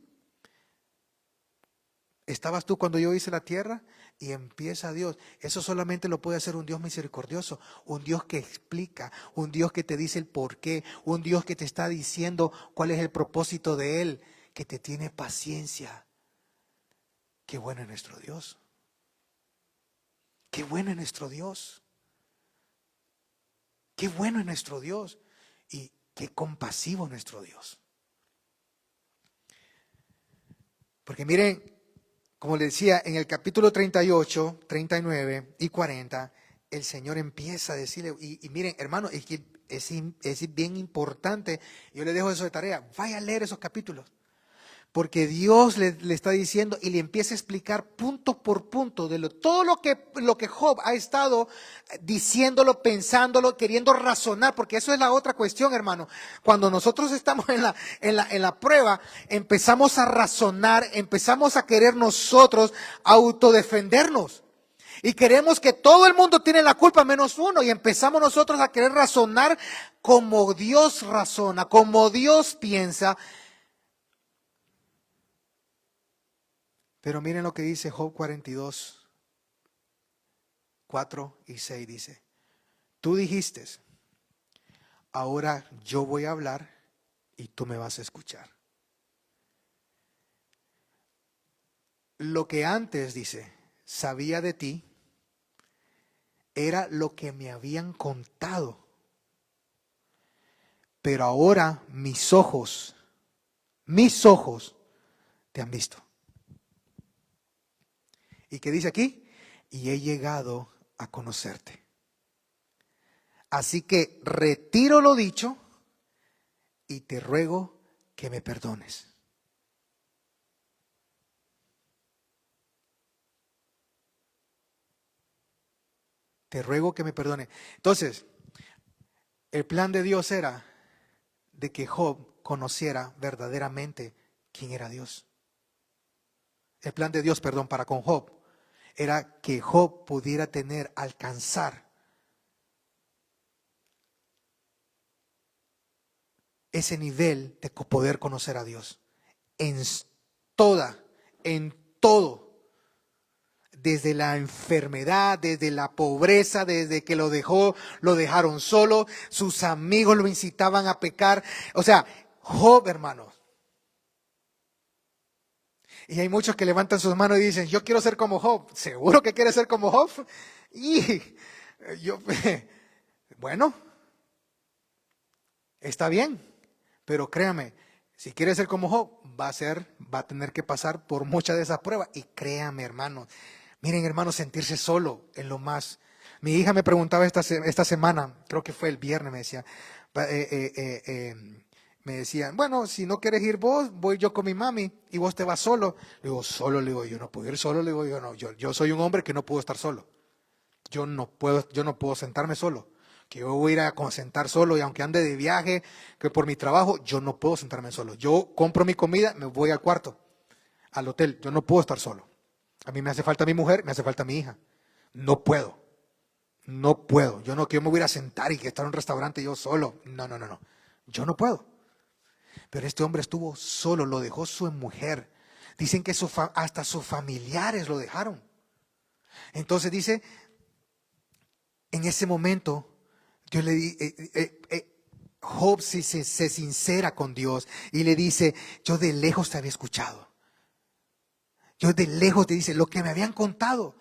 ¿Estabas tú cuando yo hice la tierra? Y empieza Dios. Eso solamente lo puede hacer un Dios misericordioso, un Dios que explica, un Dios que te dice el porqué, un Dios que te está diciendo cuál es el propósito de Él, que te tiene paciencia. Qué bueno es nuestro Dios. Qué bueno es nuestro Dios. Qué bueno es nuestro Dios. Y qué compasivo es nuestro Dios. Porque miren, como les decía, en el capítulo 38, 39 y 40, el Señor empieza a decirle, y miren, hermano, es que es bien importante, yo le dejo eso de tarea, vaya a leer esos capítulos, porque Dios le está diciendo y le empieza a explicar punto por punto de todo lo que Job ha estado diciéndolo, pensándolo, queriendo razonar, porque eso es la otra cuestión, hermano. Cuando nosotros estamos en la prueba, empezamos a razonar, empezamos a querer nosotros autodefendernos. Y queremos que todo el mundo tiene la culpa menos uno. Y empezamos nosotros a querer razonar como Dios razona, como Dios piensa. Pero miren lo que dice Job 42, 4 y 6 dice, tú dijiste, ahora yo voy a hablar y tú me vas a escuchar. Lo que antes, dice, sabía de ti, era lo que me habían contado. Pero ahora mis ojos te han visto. ¿Y qué dice aquí? Y he llegado a conocerte. Así que retiro lo dicho y te ruego que me perdones. Te ruego que me perdone. Entonces, el plan de Dios era de que Job conociera verdaderamente quién era Dios. El plan de Dios, perdón, para con Job, era que Job pudiera alcanzar ese nivel de poder conocer a Dios. En todo, desde la enfermedad, desde la pobreza, desde que lo dejaron solo, sus amigos lo incitaban a pecar. O sea, Job, hermanos. Y hay muchos que levantan sus manos y dicen, yo quiero ser como Job. ¿Seguro que quieres ser como Job? Y yo, bueno, está bien, pero créame, si quieres ser como Job, va a tener que pasar por muchas de esas pruebas. Y créame, hermano, miren, hermano, sentirse solo en lo más. Mi hija me preguntaba esta semana, creo que fue el viernes, me decían, bueno, si no quieres ir vos, voy yo con mi mami y vos te vas solo. Le digo, solo, le digo, yo no puedo ir solo, le digo, yo no, yo soy un hombre que no puedo estar solo. Yo no puedo sentarme solo. Que yo voy a ir a sentar solo y aunque ande de viaje, que por mi trabajo, yo no puedo sentarme solo. Yo compro mi comida, me voy al cuarto, al hotel. Yo no puedo estar solo. A mí me hace falta mi mujer, me hace falta mi hija. No puedo. No puedo. Yo no, que yo me voy a ir a sentar y que estar en un restaurante yo solo. No. Yo no puedo. Pero este hombre estuvo solo, lo dejó su mujer. Dicen que hasta sus familiares lo dejaron. Entonces dice, en ese momento, Dios Job se sincera con Dios y le dice, yo de lejos te había escuchado. Yo de lejos te dice, lo que me habían contado.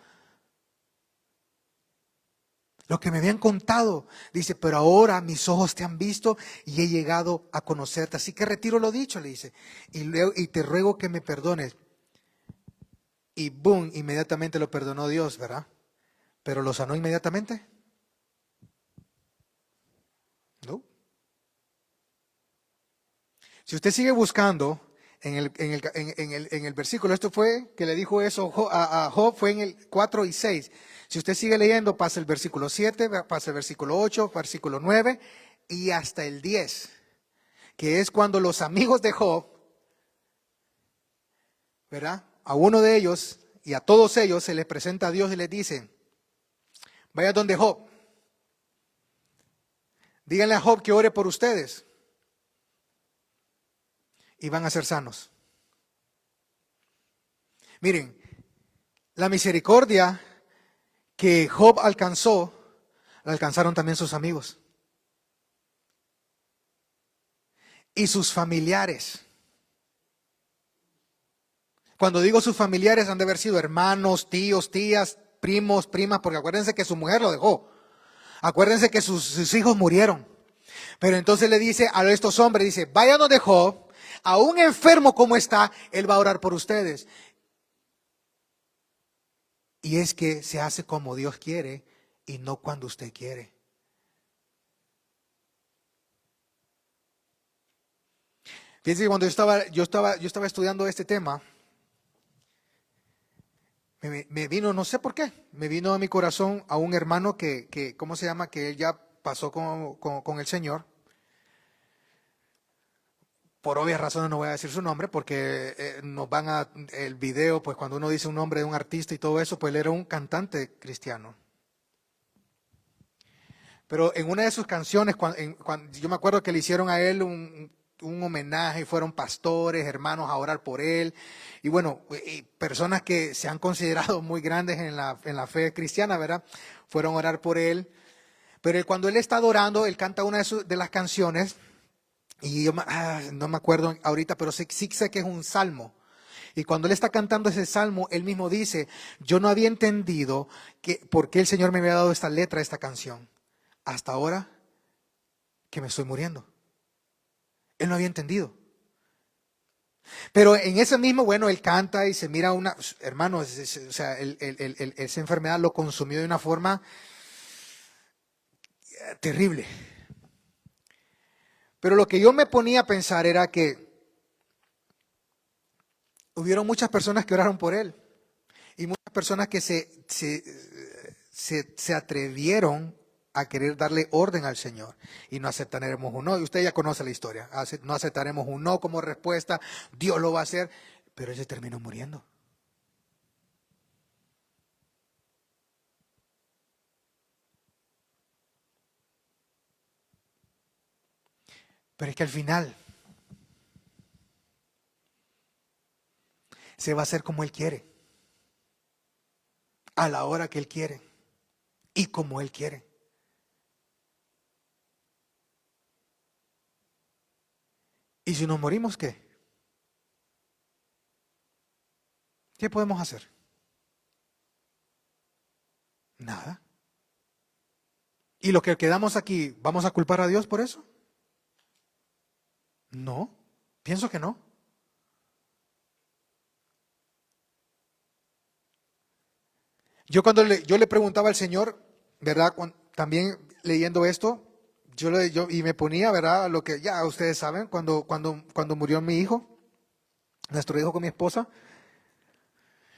Lo que me habían contado, dice, pero ahora mis ojos te han visto y he llegado a conocerte. Así que retiro lo dicho, le dice, y te ruego que me perdones. Y boom, inmediatamente lo perdonó Dios, ¿verdad? Pero lo sanó inmediatamente. No. Si usted sigue buscando en el versículo, esto fue que le dijo eso a Job, fue en el 4 y 6. Si usted sigue leyendo, pasa el versículo 7, pasa el versículo 8, versículo 9 y hasta el 10, que es cuando los amigos de Job, ¿verdad? A uno de ellos y a todos ellos se les presenta a Dios y les dice, vaya donde Job, díganle a Job que ore por ustedes y van a ser sanos. Miren, la misericordia que Job alcanzó, la alcanzaron también sus amigos y sus familiares. Cuando digo sus familiares, han de haber sido hermanos, tíos, tías, primos, primas, porque acuérdense que su mujer lo dejó. Acuérdense que sus hijos murieron. Pero entonces le dice a estos hombres, dice, vayan donde Job, aún enfermo como está, él va a orar por ustedes. Y es que se hace como Dios quiere y no cuando usted quiere. Fíjense que cuando yo estaba estudiando este tema, me vino, no sé por qué, me vino a mi corazón a un hermano que ¿cómo se llama? Que él ya pasó con el Señor. Por obvias razones no voy a decir su nombre porque nos van a el video, pues cuando uno dice un nombre de un artista y todo eso, pues él era un cantante cristiano. Pero en una de sus canciones, yo me acuerdo que le hicieron a él un homenaje, y fueron pastores, hermanos a orar por él, y bueno, y personas que se han considerado muy grandes en la fe cristiana, ¿verdad? Fueron a orar por él. Pero cuando él está adorando, él canta una de las canciones, y yo no me acuerdo ahorita, pero sí sé que es un salmo. Y cuando él está cantando ese salmo, él mismo dice, yo no había entendido por qué el Señor me había dado esta letra, esta canción, hasta ahora que me estoy muriendo. Él no había entendido. Pero en ese mismo, bueno, él canta y se mira hermano, o sea, esa enfermedad lo consumió de una forma terrible. Pero lo que yo me ponía a pensar era que hubieron muchas personas que oraron por él y muchas personas que se atrevieron a querer darle orden al Señor y no aceptaremos un no. Y usted ya conoce la historia. No aceptaremos un no como respuesta. Dios lo va a hacer. Pero él se terminó muriendo. Pero es que al final se va a hacer como Él quiere, a la hora que Él quiere y como Él quiere. ¿Y si nos morimos qué? ¿Qué podemos hacer? Nada. ¿Y lo que quedamos aquí, vamos a culpar a Dios por eso? No, pienso que no. Yo le preguntaba al Señor, ¿verdad? También leyendo esto, y me ponía, ¿verdad? Lo que ya ustedes saben, cuando murió mi hijo, nuestro hijo con mi esposa,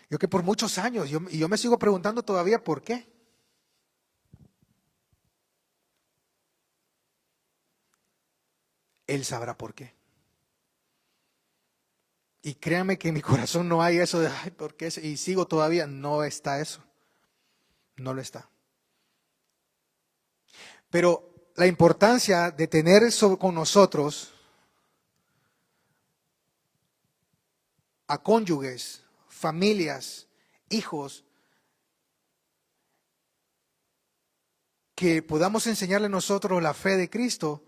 yo que por muchos años, y yo me sigo preguntando todavía por qué. Él sabrá por qué. Y créanme que en mi corazón no hay eso de, ay, ¿por qué? Y sigo todavía, no está eso. No lo está. Pero la importancia de tener con nosotros a cónyuges, familias, hijos, que podamos enseñarle a nosotros la fe de Cristo,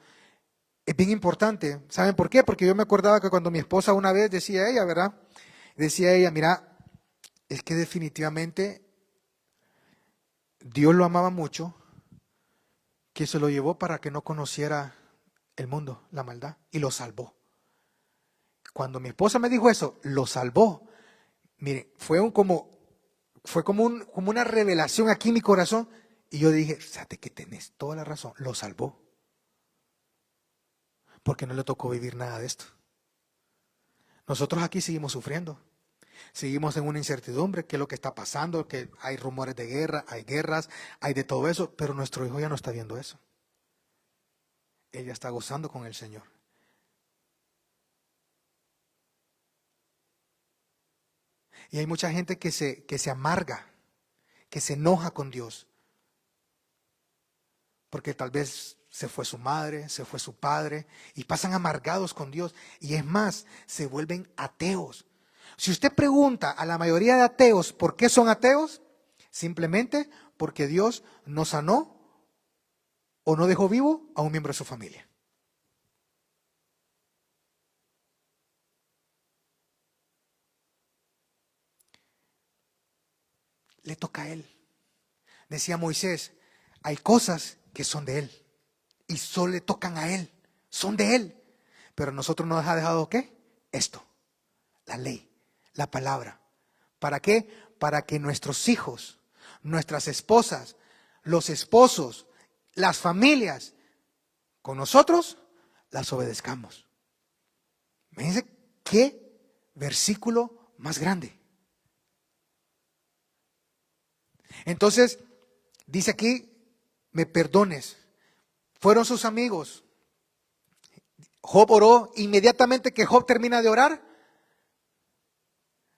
es bien importante. ¿Saben por qué? Porque yo me acordaba que cuando mi esposa una vez decía ella, ¿verdad? Decía ella, mira, es que definitivamente Dios lo amaba mucho, que se lo llevó para que no conociera el mundo, la maldad, y lo salvó. Cuando mi esposa me dijo eso, lo salvó. Mire, fue como una revelación aquí en mi corazón, y yo dije, fíjate que tenés toda la razón, lo salvó. Porque no le tocó vivir nada de esto. Nosotros aquí seguimos sufriendo. Seguimos en una incertidumbre, qué es lo que está pasando, que hay rumores de guerra, hay guerras, hay de todo eso, pero nuestro hijo ya no está viendo eso. Él ya está gozando con el Señor. Y hay mucha gente que se amarga, que se enoja con Dios, porque tal vez se fue su madre, se fue su padre, y pasan amargados con Dios. Y es más, se vuelven ateos. Si usted pregunta a la mayoría de ateos por qué son ateos, simplemente porque Dios no sanó o no dejó vivo a un miembro de su familia. Le toca a él. Decía Moisés, hay cosas que son de él y solo le tocan a él, son de él. Pero a nosotros nos ha dejado ¿qué? Esto, la ley, la palabra. ¿Para qué? Para que nuestros hijos, nuestras esposas, los esposos, las familias, con nosotros las obedezcamos. Fíjense qué versículo más grande. Entonces, dice aquí, me perdones. Fueron sus amigos. Job oró, inmediatamente que Job termina de orar,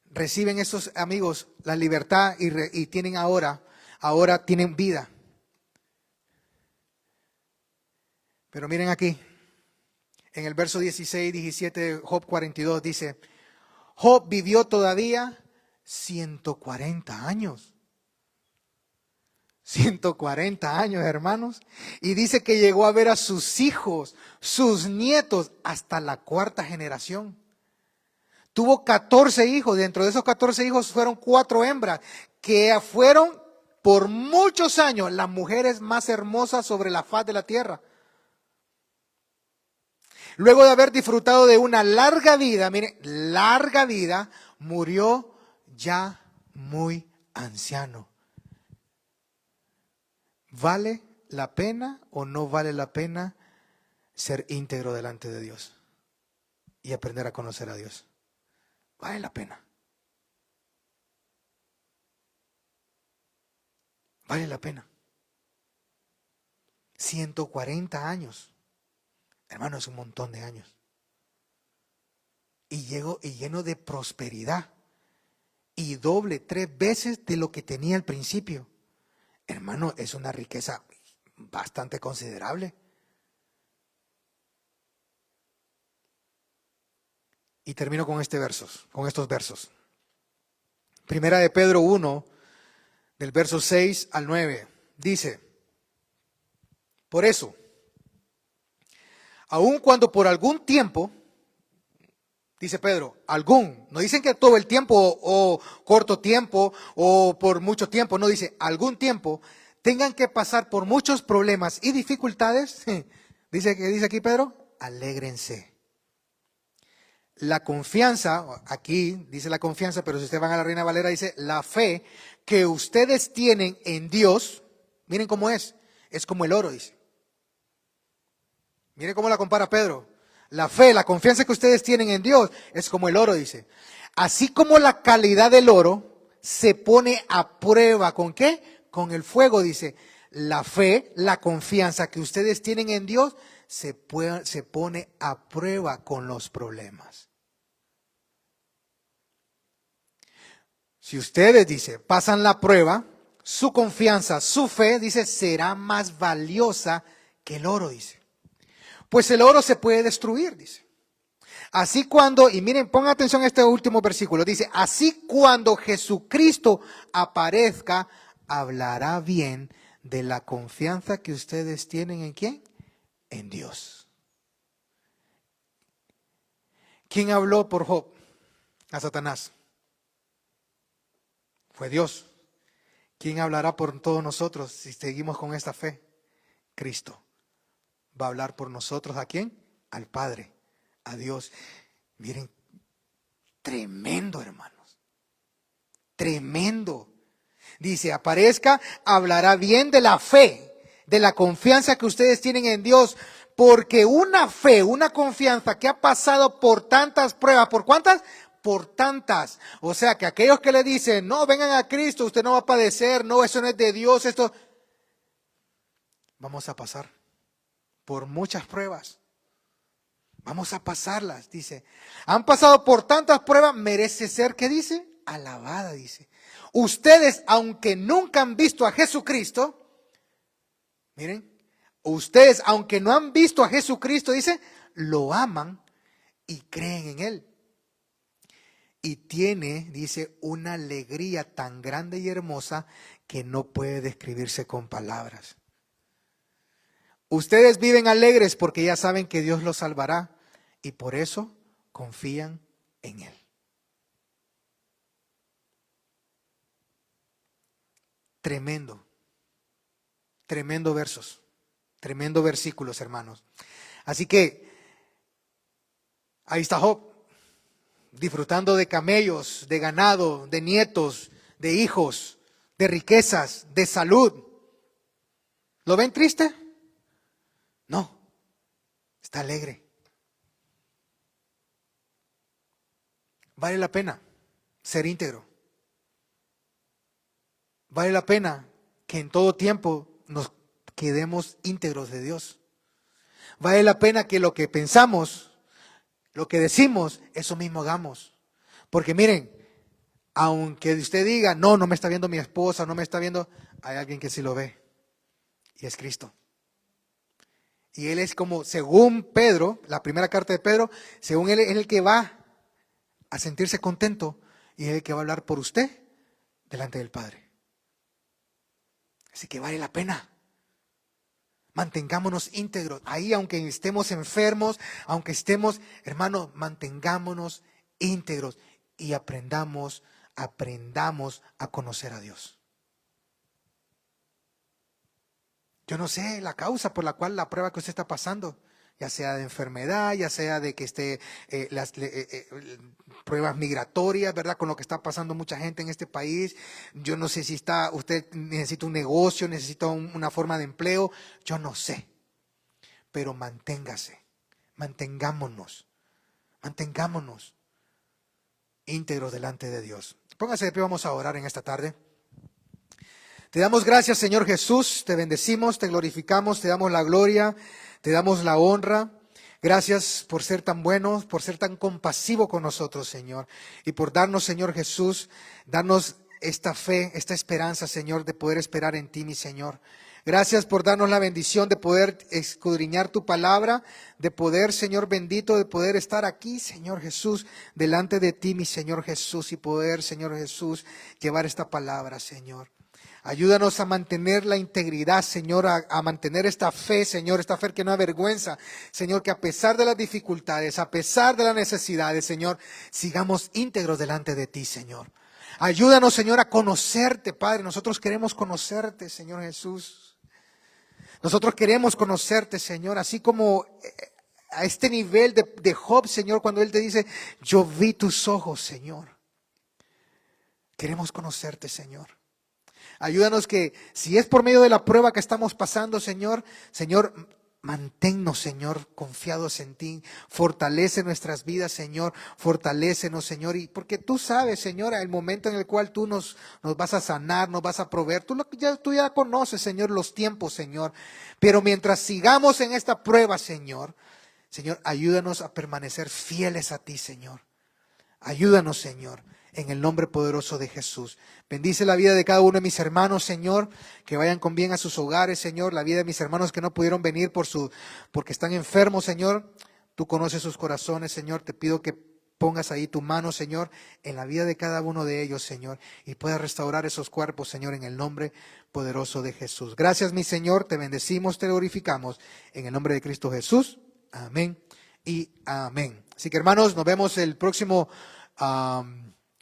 reciben esos amigos la libertad y tienen ahora tienen vida. Pero miren aquí, en el verso 16, 17 de Job 42 dice, Job vivió todavía 140 años. 140 años, hermanos. Y dice que llegó a ver a sus hijos, sus nietos, hasta la cuarta generación. Tuvo 14 hijos. Dentro de esos 14 hijos fueron 4 hembras, que fueron por muchos años las mujeres más hermosas sobre la faz de la tierra. Luego de haber disfrutado de una larga vida, miren, larga vida, murió ya muy anciano. ¿Vale la pena o no vale la pena ser íntegro delante de Dios y aprender a conocer a Dios? Vale la pena. Vale la pena. 140 años. Hermano, es un montón de años. Y lleno de prosperidad. Y doble, 3 veces de lo que tenía al principio. Hermano, es una riqueza bastante considerable. Y termino con estos versos. Primera de Pedro 1, del verso 6 al 9, dice, por eso, aun cuando por algún tiempo, dice Pedro, no dicen que todo el tiempo o corto tiempo o por mucho tiempo, no dice algún tiempo, tengan que pasar por muchos problemas y dificultades, dice aquí Pedro, alégrense. La confianza, aquí dice la confianza, pero si ustedes van a la Reina Valera dice la fe que ustedes tienen en Dios, miren cómo es como el oro, dice. Miren cómo la compara Pedro. La fe, la confianza que ustedes tienen en Dios es como el oro, dice. Así como la calidad del oro se pone a prueba, ¿con qué? Con el fuego, dice. La fe, la confianza que ustedes tienen en Dios se pone a prueba con los problemas. Si ustedes, dice, pasan la prueba, su confianza, su fe, dice, será más valiosa que el oro, dice. Pues el oro se puede destruir, dice. Así cuando, y miren, pongan atención a este último versículo, dice, así cuando Jesucristo aparezca, hablará bien de la confianza que ustedes tienen en ¿quién? En Dios. ¿Quién habló por Job? A Satanás. Fue Dios. ¿Quién hablará por todos nosotros si seguimos con esta fe? Cristo. Va a hablar por nosotros ¿a quién? Al Padre, a Dios. Miren, tremendo, hermanos. Tremendo. Dice, aparezca, hablará bien de la fe, de la confianza que ustedes tienen en Dios. Porque una fe, una confianza que ha pasado por tantas pruebas, ¿por cuántas? Por tantas. O sea, que aquellos que le dicen, no, vengan a Cristo, usted no va a padecer, no, eso no es de Dios, esto. Vamos a pasar por muchas pruebas. Vamos a pasarlas, dice. Han pasado por tantas pruebas, merece ser, ¿qué dice? Alabada, dice. Ustedes, aunque nunca han visto a Jesucristo, miren, ustedes, aunque no han visto a Jesucristo, dice, lo aman y creen en Él. Y tiene, dice, una alegría tan grande y hermosa que no puede describirse con palabras. Ustedes viven alegres porque ya saben que Dios los salvará y por eso confían en Él. Tremendo, tremendo versos, tremendo versículos, hermanos. Así que ahí está Job, disfrutando de camellos, de ganado, de nietos, de hijos, de riquezas, de salud. ¿Lo ven triste? No, está alegre. Vale la pena ser íntegro. Vale la pena que en todo tiempo nos quedemos íntegros de Dios. Vale la pena que lo que pensamos, lo que decimos, eso mismo hagamos. Porque miren, aunque usted diga, no, no me está viendo mi esposa, no me está viendo, hay alguien que sí lo ve. Y es Cristo. Y Él es como, según Pedro, la primera carta de Pedro, según Él es el que va a sentirse contento y es el que va a hablar por usted delante del Padre. Así que vale la pena. Mantengámonos íntegros. Ahí, aunque estemos enfermos, aunque estemos, hermanos, mantengámonos íntegros y aprendamos a conocer a Dios. Yo no sé la causa por la cual la prueba que usted está pasando, ya sea de enfermedad, ya sea de que esté las pruebas migratorias, ¿verdad? Con lo que está pasando mucha gente en este país. Yo no sé si usted necesita un negocio, necesita una forma de empleo, yo no sé. Pero mantengámonos íntegros delante de Dios. Póngase de pie, vamos a orar en esta tarde. Te damos gracias, Señor Jesús, te bendecimos, te glorificamos, te damos la gloria, te damos la honra. Gracias por ser tan bueno, por ser tan compasivo con nosotros, Señor. Y por darnos, Señor Jesús, darnos esta fe, esta esperanza, Señor, de poder esperar en ti, mi Señor. Gracias por darnos la bendición de poder escudriñar tu palabra, de poder, Señor bendito, de poder estar aquí, Señor Jesús, delante de ti, mi Señor Jesús, y poder, Señor Jesús, llevar esta palabra, Señor. Ayúdanos a mantener la integridad, Señor, a mantener esta fe, Señor, esta fe que no avergüenza, Señor, que a pesar de las dificultades, a pesar de las necesidades, Señor, sigamos íntegros delante de ti, Señor. Ayúdanos, Señor, a conocerte, Padre. Nosotros queremos conocerte, Señor Jesús. Nosotros queremos conocerte, Señor, así como a este nivel de Job, Señor, cuando Él te dice, yo vi tus ojos, Señor. Queremos conocerte, Señor. Ayúdanos que si es por medio de la prueba que estamos pasando, Señor, manténnos, Señor, confiados en ti. Fortalece nuestras vidas, Señor. Fortalécenos, Señor. Y porque tú sabes, Señor, el momento en el cual tú nos vas a sanar, nos vas a proveer. Tú ya conoces, Señor, los tiempos, Señor. Pero mientras sigamos en esta prueba, Señor, ayúdanos a permanecer fieles a ti, Señor. Ayúdanos, Señor, en el nombre poderoso de Jesús. Bendice la vida de cada uno de mis hermanos, Señor, que vayan con bien a sus hogares, Señor. La vida de mis hermanos que no pudieron venir porque están enfermos, Señor. Tú conoces sus corazones, Señor. Te pido que pongas ahí tu mano, Señor, en la vida de cada uno de ellos, Señor, y puedas restaurar esos cuerpos, Señor, en el nombre poderoso de Jesús. Gracias, mi Señor. Te bendecimos, te glorificamos. En el nombre de Cristo Jesús. Amén y amén. Así que, hermanos, nos vemos el próximo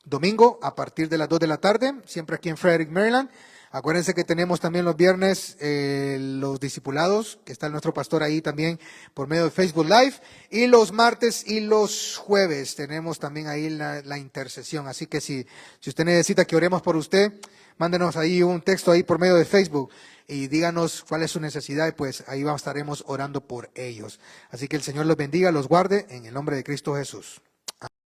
domingo a partir de las 2 de la tarde, siempre aquí en Frederick, Maryland. Acuérdense que tenemos también los viernes los discipulados, que está nuestro pastor ahí también por medio de Facebook Live. Y los martes y los jueves tenemos también ahí la intercesión. Así que si usted necesita que oremos por usted, mándenos ahí un texto ahí por medio de Facebook y díganos cuál es su necesidad y pues ahí estaremos orando por ellos. Así que el Señor los bendiga, los guarde en el nombre de Cristo Jesús.